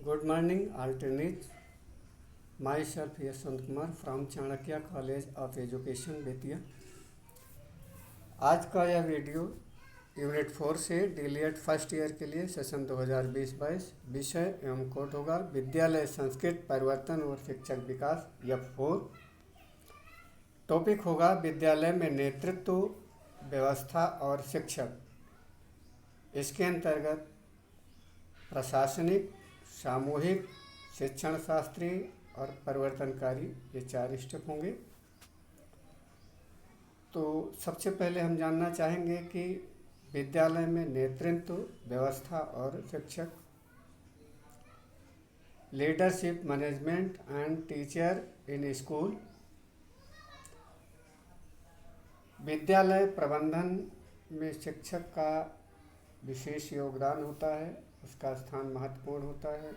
Good morning, alternates. Myself Yashwant Kumar from Chanakya college of education Bettiah. आज का यह वीडियो यूनिट 4 से डीएलएड फर्स्ट ईयर के लिए सेशन 2020-22 विषय एवं कोड होगा विद्यालय संस्कृत परिवर्तन और शिक्षक विकास F4। टॉपिक होगा विद्यालय में नेतृत्व व्यवस्था और शिक्षक। इसके अंतर्गत प्रशासनिक, सामूहिक, शिक्षण शास्त्री और परिवर्तनकारी ये 4 स्टेप होंगे। तो सबसे पहले हम जानना चाहेंगे कि विद्यालय में नेतृत्व व्यवस्था और शिक्षक। Leadership management and teacher in school. विद्यालय प्रबंधन में शिक्षक का विशेष योगदान होता है, उसका स्थान महत्वपूर्ण होता है।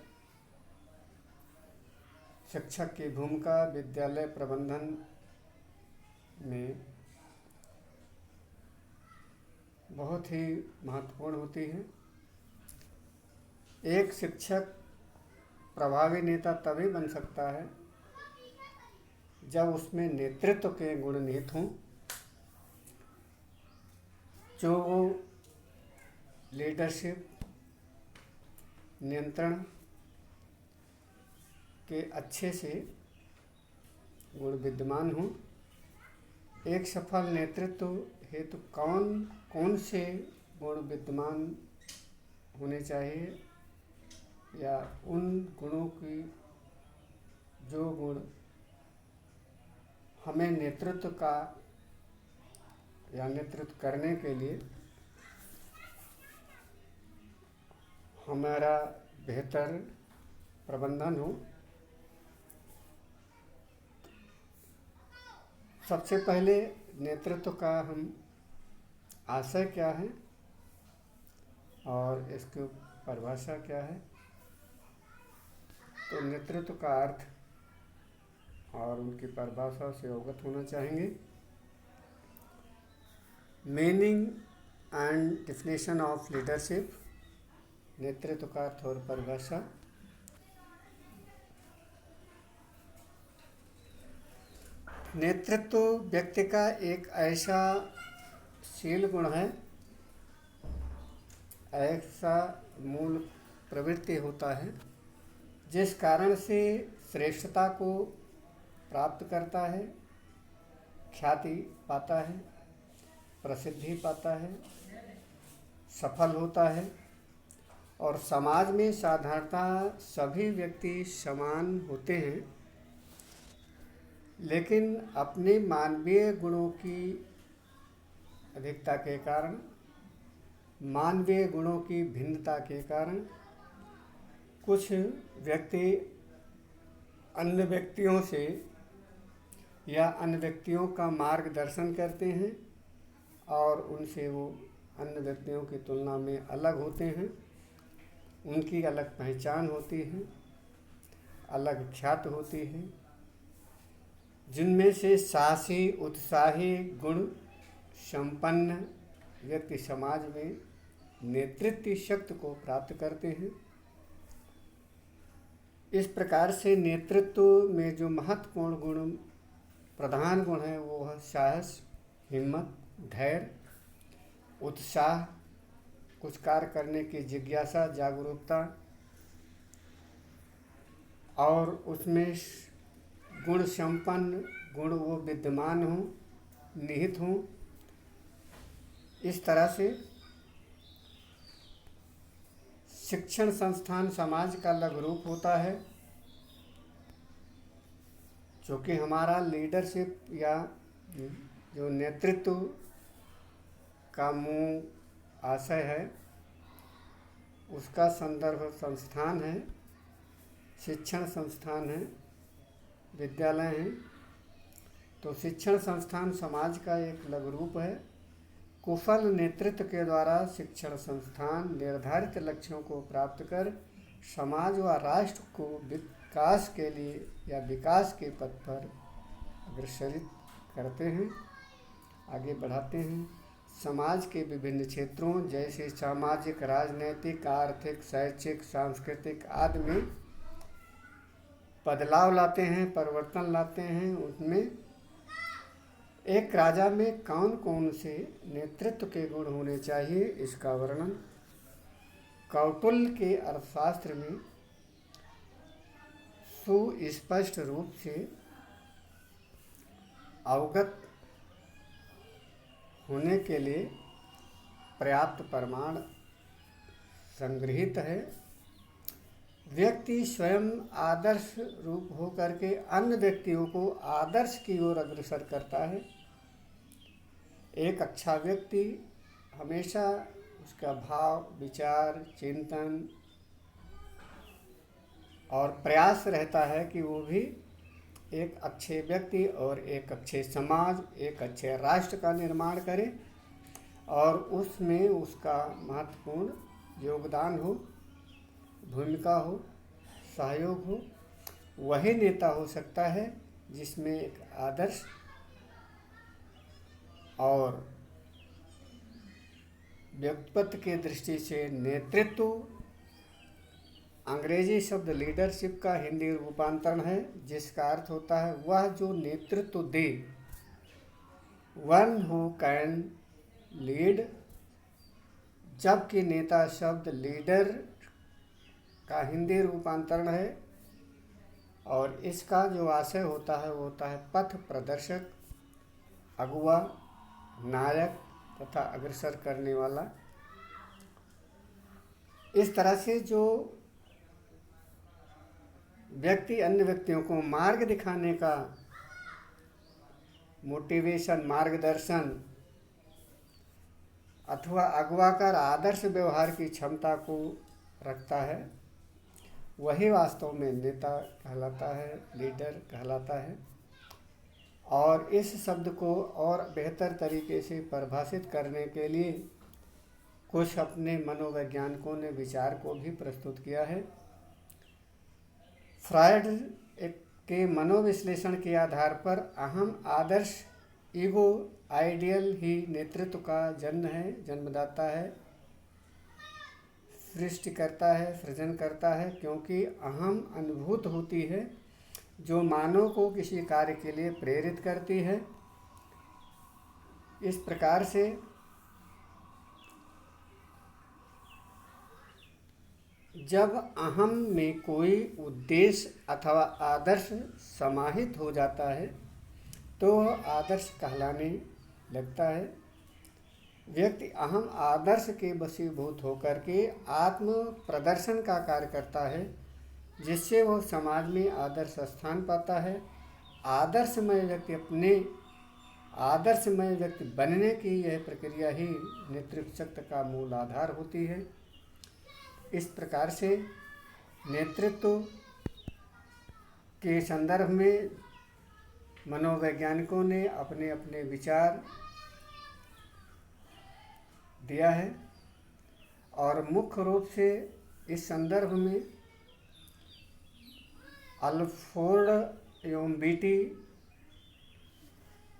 शिक्षक की भूमिका विद्यालय प्रबंधन में बहुत ही महत्वपूर्ण होती है। एक शिक्षक प्रभावी नेता तभी बन सकता है जब उसमें नेतृत्व के गुण निहित हों, जो वो लीडरशिप, नियंत्रण के अच्छे से गुण विद्यमान हों। एक सफल नेतृत्व हेतु कौन से गुण विद्यमान होने चाहिए, या उन गुणों की जो गुण हमें नेतृत्व का या नेतृत्व करने के लिए हमारा बेहतर प्रबंधन हो। सबसे पहले नेतृत्व का हम आशय क्या है और इसकी परिभाषा क्या है। तो नेतृत्व का अर्थ और उनकी परिभाषा से अवगत होना चाहेंगे। Meaning and definition of leadership. नेतृत्व का अर्थ और परिभाषा। नेतृत्व व्यक्ति का एक ऐसा शील गुण है, ऐसा मूल प्रवृत्ति होता है जिस कारण से श्रेष्ठता को प्राप्त करता है, ख्याति पाता है, प्रसिद्धि पाता है, सफल होता है और समाज में साधारणतः सभी व्यक्ति समान होते हैं, लेकिन अपने मानवीय गुणों की अधिकता के कारण, मानवीय गुणों की भिन्नता के कारण कुछ व्यक्ति अन्य व्यक्तियों से या अन्य व्यक्तियों का मार्गदर्शन करते हैं और उनसे वो अन्य व्यक्तियों की तुलना में अलग होते हैं। उनकी अलग पहचान होती है, अलग ख्यात होती है, जिनमें से साहसी, उत्साही, गुण संपन्न व्यक्ति समाज में नेतृत्व शक्ति को प्राप्त करते हैं। इस प्रकार से नेतृत्व में जो महत्वपूर्ण गुण, प्रधान गुण है वो है साहस, हिम्मत, धैर्य, उत्साह, कुछ कार्य करने की जिज्ञासा, जागरूकता, और उसमें गुण संपन्न गुण वो विद्यमान हों, निहित हों। इस तरह से शिक्षण संस्थान समाज का लघु रूप होता है, जो कि हमारा लीडरशिप या जो नेतृत्व का मूल आशय है उसका संदर्भ संस्थान है, शिक्षण संस्थान है, विद्यालय हैं। तो शिक्षण संस्थान समाज का एक लघु रूप है। कुशल नेतृत्व के द्वारा शिक्षण संस्थान निर्धारित लक्ष्यों को प्राप्त कर समाज व राष्ट्र को विकास के लिए या विकास के पथ पर अग्रसरित करते हैं, आगे बढ़ाते हैं। समाज के विभिन्न क्षेत्रों जैसे सामाजिक, राजनीतिक, आर्थिक, शैक्षिक, सांस्कृतिक आदि में बदलाव लाते हैं, परिवर्तन लाते हैं। उसमें एक राजा में कौन कौन से नेतृत्व के गुण होने चाहिए, इसका वर्णन कौटिल्य के अर्थशास्त्र में सुस्पष्ट रूप से अवगत होने के लिए पर्याप्त प्रमाण संग्रहित है। व्यक्ति स्वयं आदर्श रूप होकर के अन्य व्यक्तियों को आदर्श की ओर अग्रसर करता है। एक अच्छा व्यक्ति हमेशा उसका भाव, विचार, चिंतन और प्रयास रहता है कि वो भी एक अच्छे व्यक्ति और एक अच्छे समाज, एक अच्छे राष्ट्र का निर्माण करे और उसमें उसका महत्वपूर्ण योगदान हो, भूमिका हो, सहयोग हो। वही नेता हो सकता है जिसमें एक आदर्श और व्यक्तित्व के दृष्टि से नेतृत्व, अंग्रेजी शब्द लीडरशिप का हिंदी रूपांतरण है, जिसका अर्थ होता है वह जो नेतृत्व दे, वन हु कैन लीड। जबकि नेता शब्द लीडर का हिंदी रूपांतरण है और इसका जो आशय होता है वो होता है पथ प्रदर्शक, अगुवा, नायक तथा अग्रसर करने वाला। इस तरह से जो व्यक्ति अन्य व्यक्तियों को मार्ग दिखाने का मोटिवेशन, मार्गदर्शन अथवा अगवा कर आदर्श व्यवहार की क्षमता को रखता है, वही वास्तव में नेता कहलाता है, लीडर कहलाता है। और इस शब्द को और बेहतर तरीके से परिभाषित करने के लिए कुछ अपने मनोवैज्ञानिकों ने विचार को भी प्रस्तुत किया है। फ्रायड के मनोविश्लेषण के आधार पर अहम आदर्श, ईगो आइडियल ही नेतृत्व का जन्मदाता है, सृष्टि करता है, सृजन करता है, क्योंकि अहम अनुभूत होती है जो मानव को किसी कार्य के लिए प्रेरित करती है। इस प्रकार से जब अहम में कोई उद्देश्य अथवा आदर्श समाहित हो जाता है तो आदर्श कहलाने लगता है। व्यक्ति अहम आदर्श के वशीभूत होकर के आत्म प्रदर्शन का कार्य करता है, जिससे वह समाज में आदर्श स्थान पाता है। आदर्शमय व्यक्ति बनने की यह प्रक्रिया ही नेतृत्व शक्ति का मूल आधार होती है। इस प्रकार से नेतृत्व के संदर्भ में मनोवैज्ञानिकों ने अपने अपने विचार दिया है और मुख्य रूप से इस संदर्भ में अल्फ्रेड एवं बीटी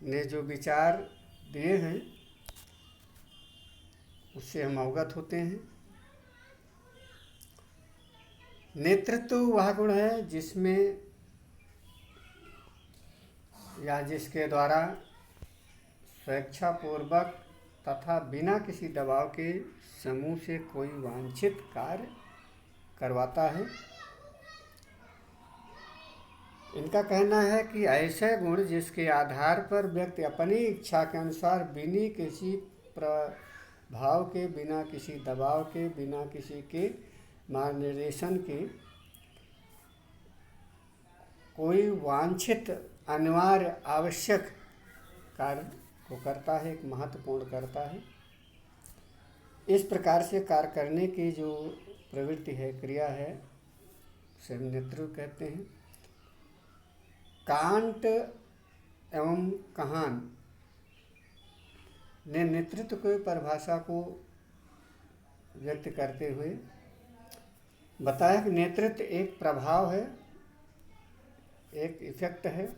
ने जो विचार दिए हैं उससे हम अवगत होते हैं। नेतृत्व वह गुण है जिसमें या जिसके द्वारा स्वेच्छापूर्वक तथा बिना किसी दबाव के समूह से कोई वांछित कार्य करवाता है। इनका कहना है कि ऐसे गुण जिसके आधार पर व्यक्ति अपनी इच्छा के अनुसार बिना किसी प्रभाव के, बिना किसी दबाव के, बिना किसी के मार्गदर्शन के कोई वांछित, अनिवार्य, आवश्यक कार्य को करता है, एक महत्वपूर्ण करता है। इस प्रकार से कार्य करने की जो प्रवृत्ति है, क्रिया है, उसे हम नेतृत्व कहते हैं। कांट एवं कहान ने नेतृत्व की परिभाषा को व्यक्त करते हुए बताया कि नेतृत्व एक प्रभाव है, एक इफेक्ट है,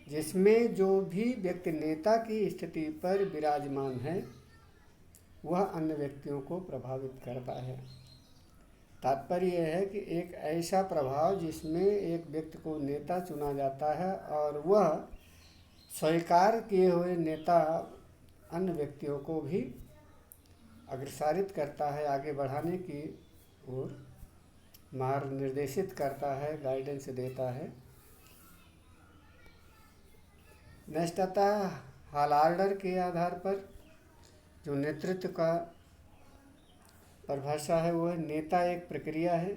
जिसमें जो भी व्यक्ति नेता की स्थिति पर विराजमान है वह अन्य व्यक्तियों को प्रभावित करता है। तात्पर्य यह है कि एक ऐसा प्रभाव जिसमें एक व्यक्ति को नेता चुना जाता है और वह स्वीकार किए हुए नेता अन्य व्यक्तियों को भी अग्रसारित करता है, आगे बढ़ाने की ओर मार्ग निर्देशित करता है, गाइडेंस देता है। नेक्स्ट आता है हॉल ऑर्डर के आधार पर जो नेतृत्व का परिभाषा है वह नेता एक प्रक्रिया है।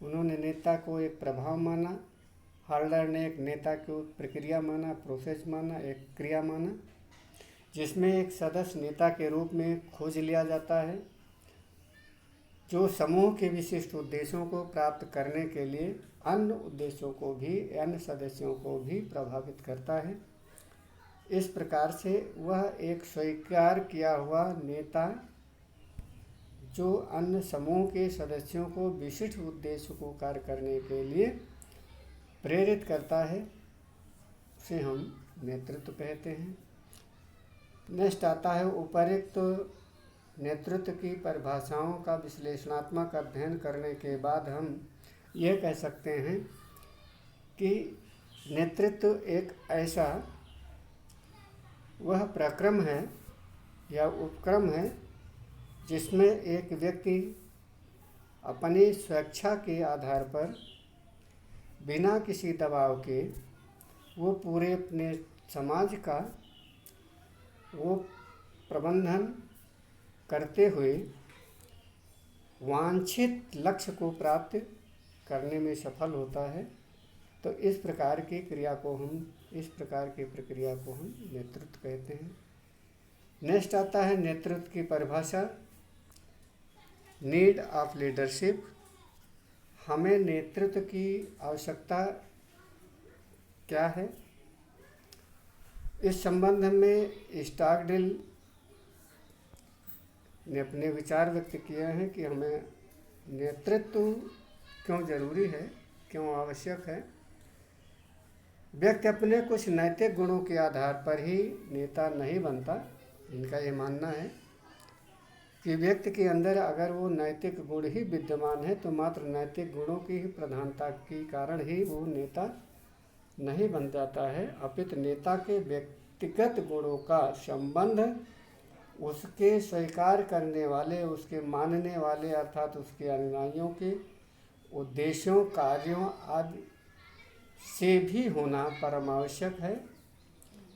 उन्होंने नेता को एक प्रभाव माना, हॉल्डर ने एक नेता को प्रक्रिया माना, प्रोसेस माना, एक क्रिया माना, जिसमें एक सदस्य नेता के रूप में खोज लिया जाता है जो समूह के विशिष्ट उद्देश्यों को प्राप्त करने के लिए अन्य उद्देश्यों को भी, अन्य सदस्यों को भी प्रभावित करता है। इस प्रकार से वह एक स्वीकार किया हुआ नेता जो अन्य समूह के सदस्यों को विशिष्ट उद्देश्य को कार्य करने के लिए प्रेरित करता है, उसे हम नेतृत्व कहते हैं। नेक्स्ट आता है उपर्युक्त नेतृत्व की परिभाषाओं का विश्लेषणात्मक अध्ययन करने के बाद हम यह कह सकते हैं कि नेतृत्व एक ऐसा वह प्रक्रम है या उपक्रम है जिसमें एक व्यक्ति अपनी स्वेच्छा के आधार पर बिना किसी दबाव के वो पूरे अपने समाज का वो प्रबंधन करते हुए वांछित लक्ष्य को प्राप्त करने में सफल होता है। तो इस प्रकार की क्रिया को हम, इस प्रकार की प्रक्रिया को हम नेतृत्व कहते हैं। नेक्स्ट आता है नेतृत्व की परिभाषा, नीड ऑफ लीडरशिप। हमें नेतृत्व की आवश्यकता क्या है? इस संबंध में स्टॉकडेल ने अपने विचार व्यक्त किए हैं कि हमें नेतृत्व क्यों जरूरी है, क्यों आवश्यक है। व्यक्ति अपने कुछ नैतिक गुणों के आधार पर ही नेता नहीं बनता। इनका ये मानना है कि व्यक्ति के अंदर अगर वो नैतिक गुण ही विद्यमान है तो मात्र नैतिक गुणों की ही प्रधानता के कारण ही वो नेता नहीं बन जाता है, अपितु नेता के व्यक्तिगत गुणों का संबंध उसके स्वीकार करने वाले, उसके मानने वाले अर्थात उसके अनुयायियों के उद्देश्यों, कार्यों आदि से भी होना परम आवश्यक है।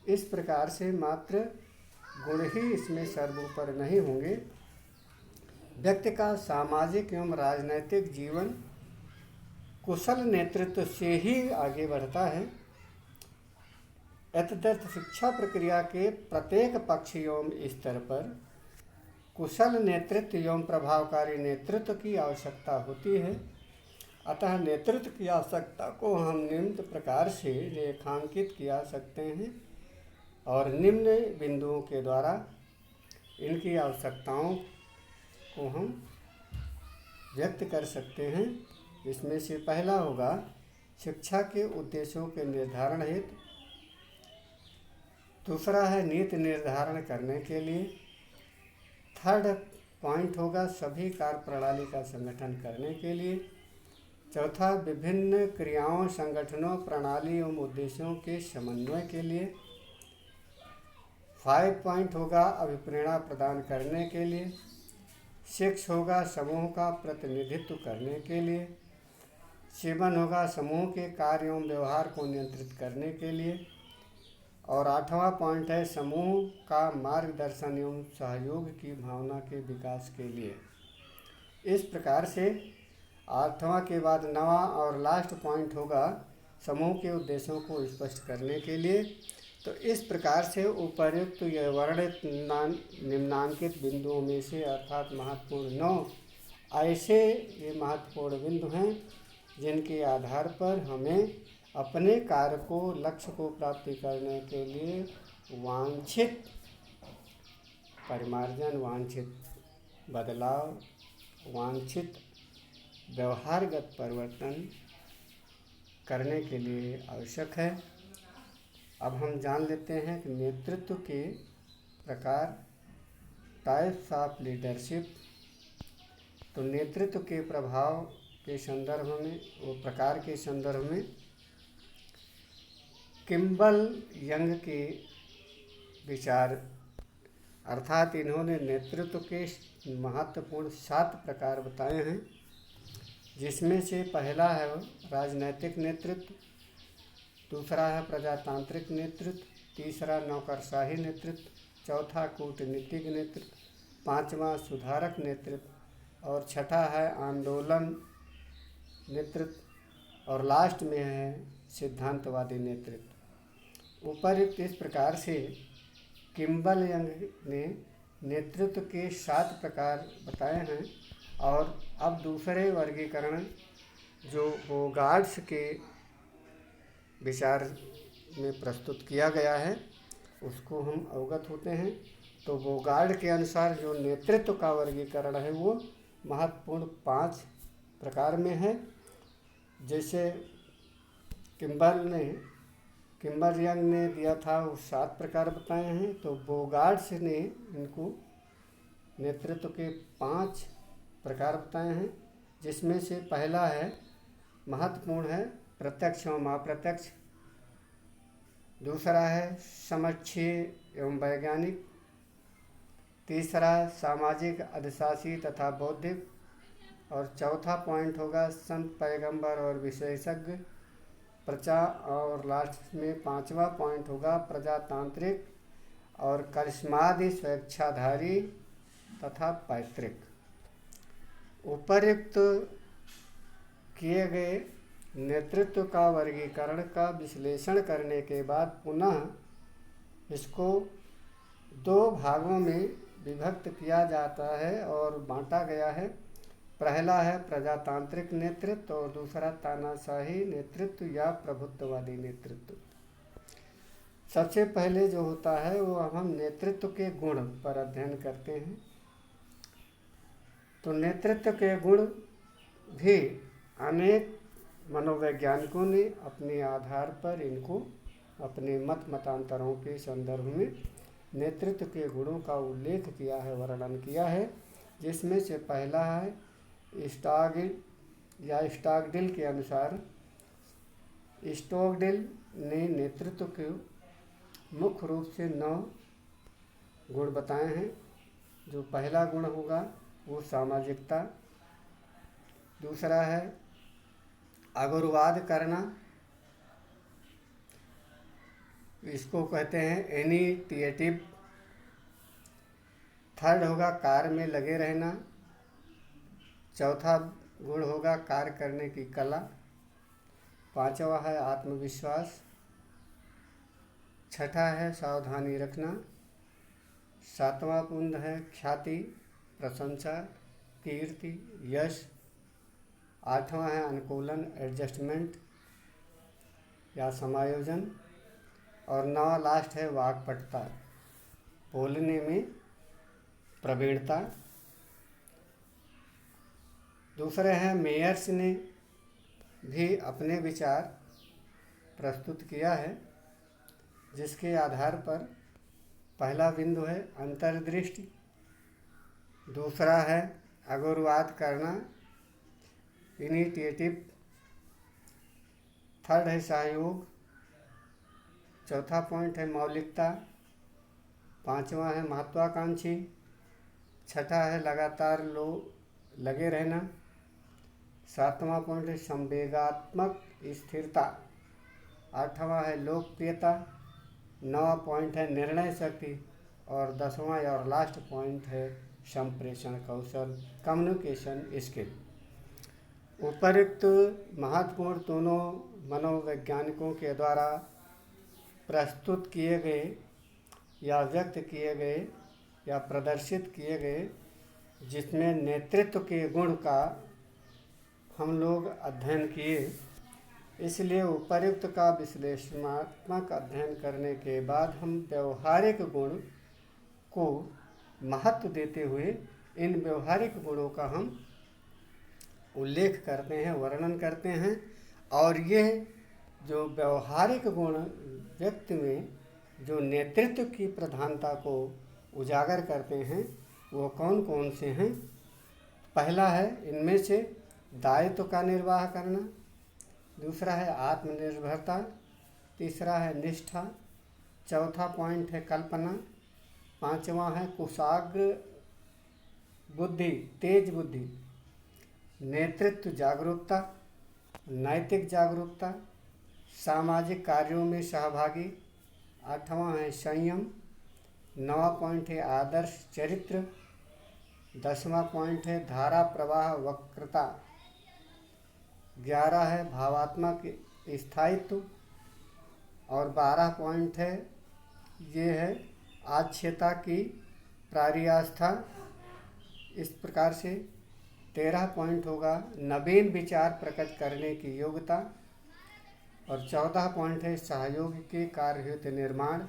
इस प्रकार से मात्र गुण ही इसमें सर्वोपर नहीं होंगे। व्यक्ति का सामाजिक एवं राजनैतिक जीवन कुशल नेतृत्व से ही आगे बढ़ता है। एतदर्थ शिक्षा प्रक्रिया के प्रत्येक पक्ष एवं स्तर पर कुशल नेतृत्व एवं प्रभावकारी नेतृत्व की आवश्यकता होती है। अतः नेतृत्व की आवश्यकता को हम निम्न प्रकार से रेखांकित किया सकते हैं और निम्न बिंदुओं के द्वारा इनकी आवश्यकताओं को हम व्यक्त कर सकते हैं। इसमें से पहला होगा शिक्षा के उद्देश्यों के निर्धारण हेतु, दूसरा है नीति निर्धारण करने के लिए, थर्ड पॉइंट होगा सभी कार्य प्रणाली का संगठन करने के लिए, चौथा विभिन्न क्रियाओं, संगठनों, प्रणाली एवं उद्देश्यों के समन्वय के लिए, 5 पॉइंट होगा अभिप्रेरणा प्रदान करने के लिए, 6 होगा समूह का प्रतिनिधित्व करने के लिए, 7 होगा समूह के कार्य एवं व्यवहार को नियंत्रित करने के लिए, और 8वां पॉइंट है समूह का मार्गदर्शन एवं सहयोग की भावना के विकास के लिए। इस प्रकार से 8वां के बाद 9वां और लास्ट पॉइंट होगा समूह के उद्देश्यों को स्पष्ट करने के लिए। तो इस प्रकार से उपर्युक्त यह वर्णित निम्नांकित बिंदुओं में से अर्थात महत्वपूर्ण 9 ऐसे ये महत्वपूर्ण बिंदु हैं जिनके आधार पर हमें अपने कार्य को, लक्ष्य को प्राप्ति करने के लिए वांछित परिमार्जन, वांछित बदलाव, वांछित व्यवहारगत परिवर्तन करने के लिए आवश्यक है। अब हम जान लेते हैं कि नेतृत्व के प्रकार टाइप्स ऑफ लीडरशिप। तो नेतृत्व के प्रभाव के संदर्भ में, वो प्रकार के संदर्भ में किम्बल यंग के विचार, अर्थात इन्होंने नेतृत्व के महत्वपूर्ण 7 प्रकार बताए हैं, जिसमें से पहला है राजनैतिक नेतृत्व, दूसरा है प्रजातांत्रिक नेतृत्व, तीसरा नौकरशाही नेतृत्व, चौथा कूटनीतिक नेतृत्व, पांचवा सुधारक नेतृत्व और छठा है आंदोलन नेतृत्व और लास्ट में है सिद्धांतवादी नेतृत्व। उपर्युक्त इस प्रकार से किम्बल यंग ने नेतृत्व के 7 प्रकार बताए हैं। और अब दूसरे वर्गीकरण जो बोगार्ड्स के विचार में प्रस्तुत किया गया है उसको हम अवगत होते हैं। तो बोगार्ड के अनुसार जो नेतृत्व का वर्गीकरण है वो महत्वपूर्ण 5 प्रकार में है। जैसे किम्बल यंग ने दिया था वो 7 प्रकार बताए हैं, तो बोगार्ड्स ने इनको नेतृत्व के 5 प्रकार बताए हैं, जिसमें से पहला है महत्वपूर्ण है प्रत्यक्ष एवं अप्रत्यक्ष, दूसरा है समक्षीय एवं वैज्ञानिक, तीसरा सामाजिक अधिशासी तथा बौद्धिक, और चौथा पॉइंट होगा संत पैगंबर और विशेषज्ञ और लास्ट में 5वां पॉइंट होगा प्रजातांत्रिक और करिश्मादी स्वेच्छाधारी तथा पैतृक। उपर्युक्त किए गए नेतृत्व का वर्गीकरण का विश्लेषण करने के बाद पुनः इसको 2 भागों में विभक्त किया जाता है और बांटा गया है। पहला है प्रजातांत्रिक नेतृत्व और दूसरा तानाशाही नेतृत्व या प्रभुत्ववादी नेतृत्व। सबसे पहले जो होता है वो अब हम नेतृत्व के गुण पर अध्ययन करते हैं। तो नेतृत्व के गुण भी अनेक मनोवैज्ञानिकों ने अपने आधार पर इनको अपने मतांतरों के संदर्भ में नेतृत्व के गुणों का उल्लेख किया है, वर्णन किया है, जिसमें से पहला है स्टॉकडिल के अनुसार। स्टॉकडिल ने नेतृत्व के मुख्य रूप से 9 गुण बताए हैं। जो पहला गुण होगा वो सामाजिकता, दूसरा है अगुरवाद करना, इसको कहते हैं इनिशिएटिव, थर्ड होगा कार्य में लगे रहना, चौथा गुण होगा कार्य करने की कला, पांचवा है आत्मविश्वास, छठा है सावधानी रखना, सातवां गुण है ख्याति, प्रशंसा, कीर्ति, यश, आठवां है अनुकूलन, एडजस्टमेंट या समायोजन, और 9वां लास्ट है वाक्पटुता, बोलने में प्रवीणता। दूसरे हैं मेयर्स ने भी अपने विचार प्रस्तुत किया है, जिसके आधार पर पहला बिंदु है अंतर्दृष्टि, दूसरा है अगुरवाद करना, इनिशिएटिव, थर्ड है सहयोग, चौथा पॉइंट है मौलिकता, पांचवा है महत्वाकांक्षी, छठा है लगातार लगे रहना, सातवां पॉइंट है संवेगात्मक स्थिरता, आठवां है लोकप्रियता, 9वां पॉइंट है निर्णय शक्ति, और 10वां और लास्ट पॉइंट है संप्रेषण कौशल, कम्युनिकेशन स्किल। उपर्युक्त महत्वपूर्ण दोनों मनोवैज्ञानिकों के द्वारा प्रस्तुत किए गए या व्यक्त किए गए या प्रदर्शित किए गए, जिसमें नेतृत्व के गुण का हम लोग अध्ययन किए, इसलिए उपर्युक्त का विश्लेषणात्मक अध्ययन करने के बाद हम व्यवहारिक गुण को महत्व देते हुए इन व्यवहारिक गुणों का हम उल्लेख करते हैं, वर्णन करते हैं। और ये जो व्यवहारिक गुण व्यक्ति में जो नेतृत्व की प्रधानता को उजागर करते हैं, वो कौन कौन से हैं? पहला है इनमें से दायित्व का निर्वाह करना, दूसरा है आत्मनिर्भरता, तीसरा है निष्ठा, चौथा पॉइंट है कल्पना, पांचवा है कुशाग्र बुद्धि, तेज बुद्धि, नेतृत्व जागरूकता, नैतिक जागरूकता, सामाजिक कार्यों में सहभागी, आठवां है संयम, नवा पॉइंट है आदर्श चरित्र, 10वां पॉइंट है धारा प्रवाह वक्रता, 11 है भावात्मक स्थायित्व और 12 पॉइंट है ये है आच्छेता की प्रारियास्था। इस प्रकार से 13 पॉइंट होगा नवीन विचार प्रकट करने की योग्यता और 14 पॉइंट है सहयोग के कार्यहित निर्माण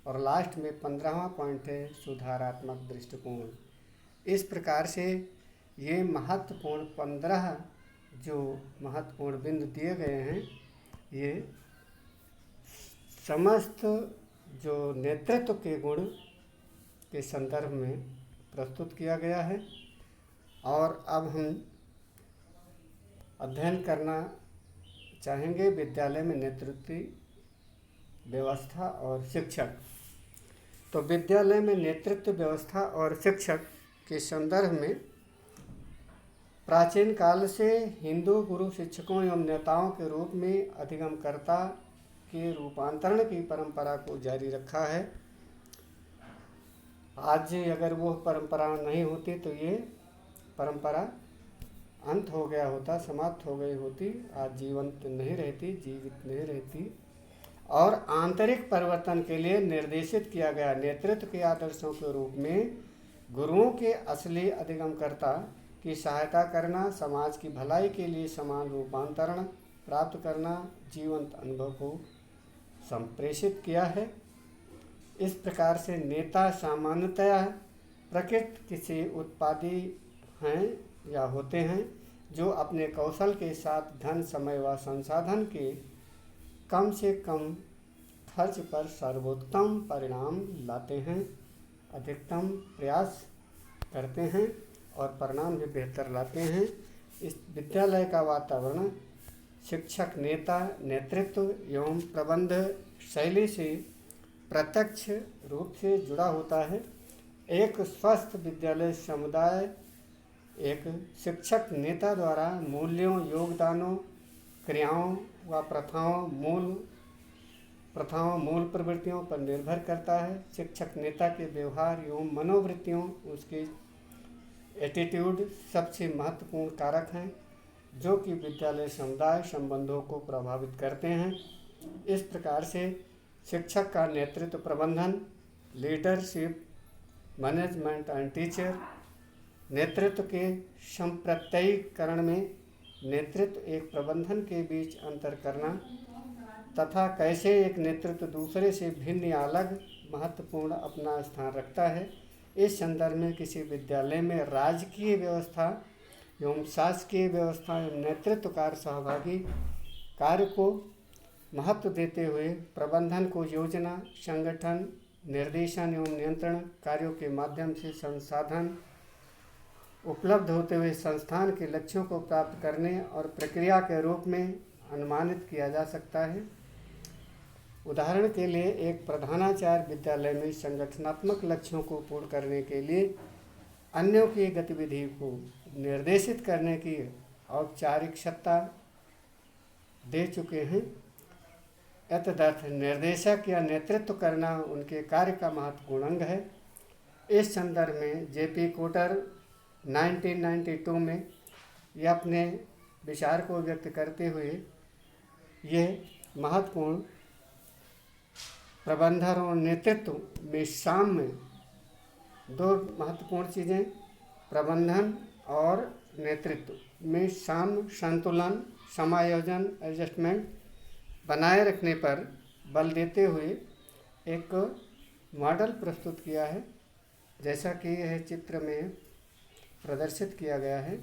और लास्ट में 15वां पॉइंट है सुधारात्मक दृष्टिकोण। इस प्रकार से ये महत्वपूर्ण 15 जो महत्वपूर्ण बिंदु दिए गए हैं ये समस्त जो नेतृत्व के गुण के संदर्भ में प्रस्तुत किया गया है। और अब हम अध्ययन करना चाहेंगे विद्यालय में नेतृत्व व्यवस्था और शिक्षक। तो विद्यालय में नेतृत्व व्यवस्था और शिक्षक के संदर्भ में प्राचीन काल से हिंदू गुरु शिक्षकों एवं नेताओं के रूप में अधिगमकर्ता के रूपांतरण की परंपरा को जारी रखा है। आज अगर वो परंपरा नहीं होती तो ये परंपरा अंत हो गया होता, समाप्त हो गई होती, आज जीवंत नहीं रहती, जीवित नहीं रहती। और आंतरिक परिवर्तन के लिए निर्देशित किया गया नेतृत्व के आदर्शों के रूप में गुरुओं के असली अधिगमकर्ता की सहायता करना, समाज की भलाई के लिए समान रूपांतरण प्राप्त करना, जीवंत अनुभव को संप्रेषित किया है। इस प्रकार से नेता सामान्यतया प्रकृति से उत्पादी हैं या होते हैं जो अपने कौशल के साथ धन, समय व संसाधन के कम से कम खर्च पर सर्वोत्तम परिणाम लाते हैं, अधिकतम प्रयास करते हैं और परिणाम भी बेहतर लाते हैं। इस विद्यालय का वातावरण शिक्षक, नेता, नेतृत्व एवं प्रबंध शैली से प्रत्यक्ष रूप से जुड़ा होता है। एक स्वस्थ विद्यालय समुदाय एक शिक्षक नेता द्वारा मूल्यों, योगदानों, क्रियाओं व प्रथाओं, मूल प्रवृत्तियों पर निर्भर करता है। शिक्षक नेता के व्यवहार एवं मनोवृत्तियों, उसके एटीट्यूड सबसे महत्वपूर्ण कारक हैं जो कि विद्यालय समुदाय संबंधों को प्रभावित करते हैं। इस प्रकार से शिक्षक का नेतृत्व प्रबंधन, लीडरशिप, मैनेजमेंट एंड टीचर, नेतृत्व के संप्रत्ययीकरण में नेतृत्व एक प्रबंधन के बीच अंतर करना तथा कैसे एक नेतृत्व दूसरे से भिन्न या अलग महत्वपूर्ण अपना स्थान रखता है। इस संदर्भ में किसी विद्यालय में राजकीय व्यवस्था एवं शासकीय व्यवस्था एवं नेतृत्व कार्य सहभागी कार्य को महत्व देते हुए प्रबंधन को योजना, संगठन, निर्देशन एवं नियंत्रण कार्यों के माध्यम से संसाधन उपलब्ध होते हुए संस्थान के लक्ष्यों को प्राप्त करने और प्रक्रिया के रूप में अनुमानित किया जा सकता है। उदाहरण के लिए एक प्रधानाचार्य विद्यालय में संगठनात्मक लक्ष्यों को पूर्ण करने के लिए अन्यों की गतिविधि को निर्देशित करने की औपचारिक सत्ता दे चुके हैं। एतदर्थ निर्देशक या नेतृत्व करना उनके कार्य का महत्वपूर्ण अंग है। इस संदर्भ में जेपी कोटर 1992 में यह अपने विचार को व्यक्त करते हुए यह महत्वपूर्ण प्रबंधन और नेतृत्व में साम्य, दो महत्वपूर्ण चीज़ें प्रबंधन और नेतृत्व में साम्य, संतुलन, समायोजन, एडजस्टमेंट बनाए रखने पर बल देते हुए एक मॉडल प्रस्तुत किया है, जैसा कि यह चित्र में प्रदर्शित किया गया है।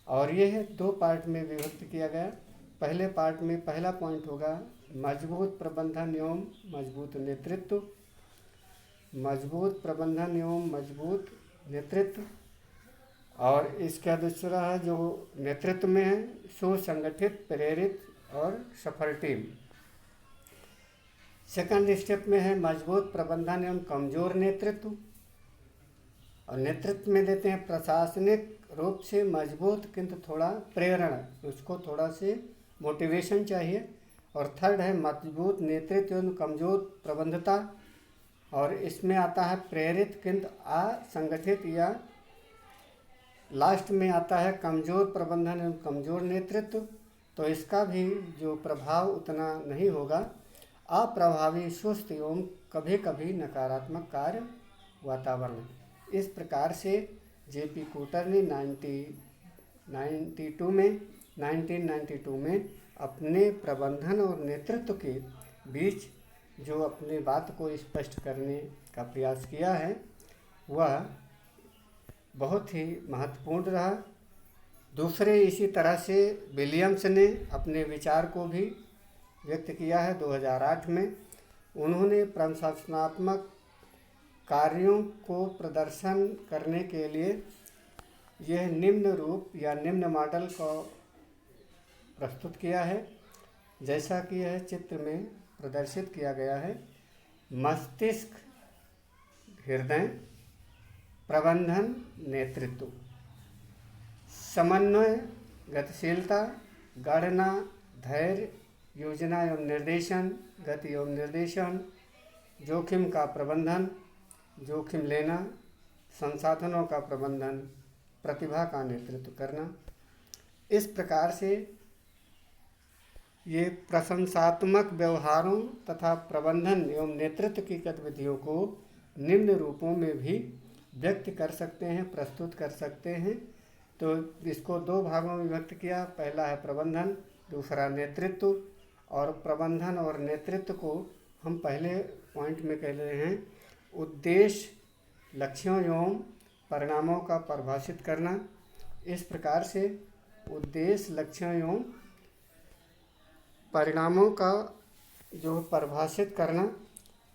और यह 2 पार्ट में विभक्त किया गया। पहले पार्ट में पहला पॉइंट होगा मजबूत प्रबंधन एवं मजबूत नेतृत्व। मजबूत प्रबंधन एवं मजबूत नेतृत्व, और इसका दूसरा है जो नेतृत्व में है सुसंगठित, प्रेरित और सफल टीम। सेकंड स्टेप में है मजबूत प्रबंधन एवं कमजोर नेतृत्व, और नेतृत्व में देते हैं प्रशासनिक रूप से मजबूत किंतु थोड़ा प्रेरणा, उसको थोड़ा से मोटिवेशन चाहिए। और थर्ड है मजबूत नेतृत्व एवं कमजोर प्रबंधता, और इसमें आता है प्रेरित किंतु असंगठित, या लास्ट में आता है कमजोर प्रबंधन एवं कमजोर नेतृत्व। तो इसका भी जो प्रभाव उतना नहीं होगा, अप्रभावी, सुस्त एवं कभी कभी नकारात्मक कार्य वातावरण। इस प्रकार से जेपी कूटर ने 1992 में अपने प्रबंधन और नेतृत्व के बीच जो अपने बात को स्पष्ट करने का प्रयास किया है वह बहुत ही महत्वपूर्ण रहा। दूसरे इसी तरह से विलियम्स ने अपने विचार को भी व्यक्त किया है 2008 में। उन्होंने प्रशंसात्मक कार्यों को प्रदर्शन करने के लिए यह निम्न रूप या निम्न मॉडल को प्रस्तुत किया है, जैसा कि यह चित्र में प्रदर्शित किया गया है। मस्तिष्क, हृदय, प्रबंधन, नेतृत्व, समन्वय, गतिशीलता, गणना, धैर्य, योजना एवं निर्देशन, गति एवं निर्देशन, जोखिम का प्रबंधन, जोखिम लेना, संसाधनों का प्रबंधन, प्रतिभा का नेतृत्व करना। इस प्रकार से ये प्रशंसात्मक व्यवहारों तथा प्रबंधन एवं नेतृत्व की गतिविधियों को निम्न रूपों में भी व्यक्त कर सकते हैं, प्रस्तुत कर सकते हैं। तो इसको दो भागों में व्यक्त किया, पहला है प्रबंधन, दूसरा नेतृत्व। और प्रबंधन और नेतृत्व को हम पहले पॉइंट में कह रहे हैं उद्देश्य, लक्ष्यों एवं परिणामों का परिभाषित करना। इस प्रकार से उद्देश्य, लक्ष्यों एवं परिणामों का जो परिभाषित करना।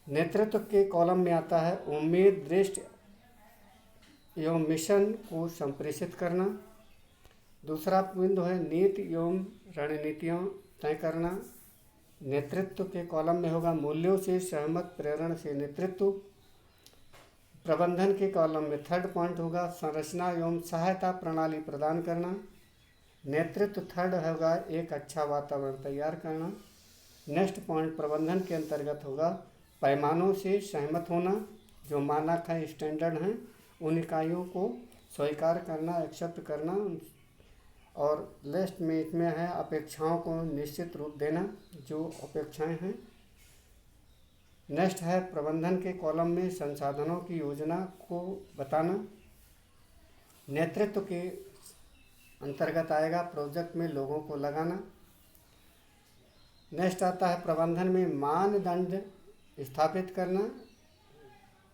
नेतृत्व के कॉलम में आता है उम्मीद, दृष्टि एवं मिशन को संप्रेषित करना। दूसरा बिंदु है नीति एवं रणनीतियों तय करना। नेतृत्व के कॉलम में होगा मूल्यों से सहमत प्रेरणा से नेतृत्व। प्रबंधन के कॉलम में थर्ड पॉइंट होगा संरचना एवं सहायता प्रणाली प्रदान करना। नेतृत्व थर्ड होगा एक अच्छा वातावरण तैयार करना। नेक्स्ट पॉइंट प्रबंधन के अंतर्गत होगा पैमानों से सहमत होना, जो मानक है, स्टैंडर्ड हैं, उन इकाइयों को स्वीकार करना, एक्सेप्ट करना। और लास्ट में इसमें है अपेक्षाओं को निश्चित रूप देना, जो अपेक्षाएं हैं। नेक्स्ट है प्रबंधन के कॉलम में संसाधनों की योजना को बताना। नेतृत्व के अंतर्गत आएगा प्रोजेक्ट में लोगों को लगाना। नेक्स्ट आता है प्रबंधन में मानदंड स्थापित करना,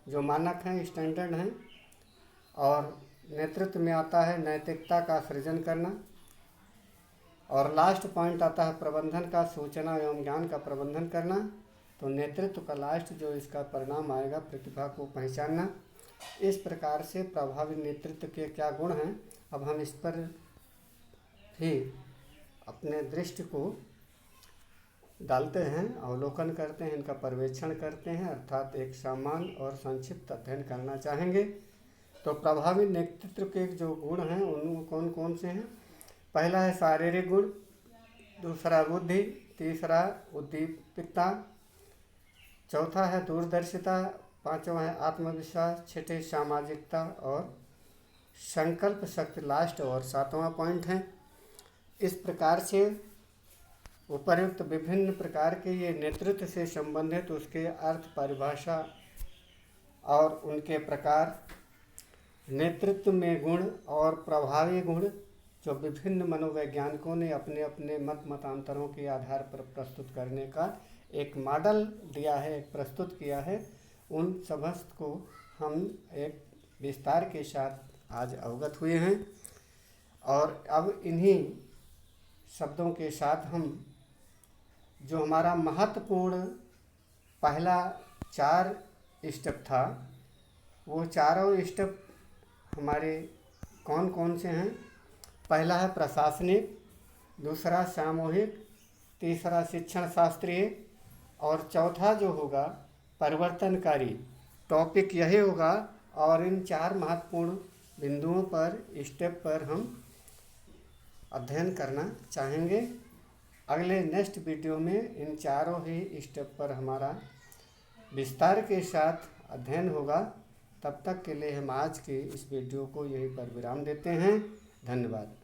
जो मानक हैं, स्टैंडर्ड हैं। और नेतृत्व में आता है नैतिकता का सृजन करना। और लास्ट पॉइंट आता है प्रबंधन का सूचना एवं ज्ञान का प्रबंधन करना। तो नेतृत्व का लास्ट जो इसका परिणाम आएगा प्रतिभा को पहचानना। इस प्रकार से प्रभावी नेतृत्व के क्या गुण हैं, अब हम इस पर भी अपने दृष्टि को डालते हैं, अवलोकन करते हैं, इनका पर्यवेक्षण करते हैं, अर्थात एक सामान्य और संक्षिप्त अध्ययन करना चाहेंगे। तो प्रभावी नेतृत्व के जो गुण हैं उन कौन कौन से हैं? पहला है शारीरिक गुण, दूसरा बुद्धि, तीसरा उद्दीपकता, चौथा है दूरदर्शिता, पांचवा है आत्मविश्वास, छठे सामाजिकता और संकल्प शक्ति लास्ट और सातवां पॉइंट है। इस प्रकार से उपर्युक्त विभिन्न प्रकार के ये नेतृत्व से संबंधित उसके अर्थ, परिभाषा और उनके प्रकार, नेतृत्व में गुण और प्रभावी गुण जो विभिन्न मनोवैज्ञानिकों ने अपने अपने मतांतरों के आधार पर प्रस्तुत करने का एक मॉडल दिया है, एक प्रस्तुत किया है, उन समस्त को हम एक विस्तार के साथ आज अवगत हुए हैं। और अब इन्हीं शब्दों के साथ हम जो हमारा महत्वपूर्ण पहला 4 स्टेप था, वो चारों स्टेप हमारे कौन कौन से हैं। पहला है प्रशासनिक, दूसरा सामूहिक, तीसरा शिक्षण शास्त्रीय और चौथा जो होगा परिवर्तनकारी। टॉपिक यही होगा और इन 4 महत्वपूर्ण बिंदुओं पर, स्टेप पर हम अध्ययन करना चाहेंगे। अगले नेक्स्ट वीडियो में इन चारों ही स्टेप पर हमारा विस्तार के साथ अध्ययन होगा। तब तक के लिए हम आज के इस वीडियो को यहीं पर विराम देते हैं। धन्यवाद।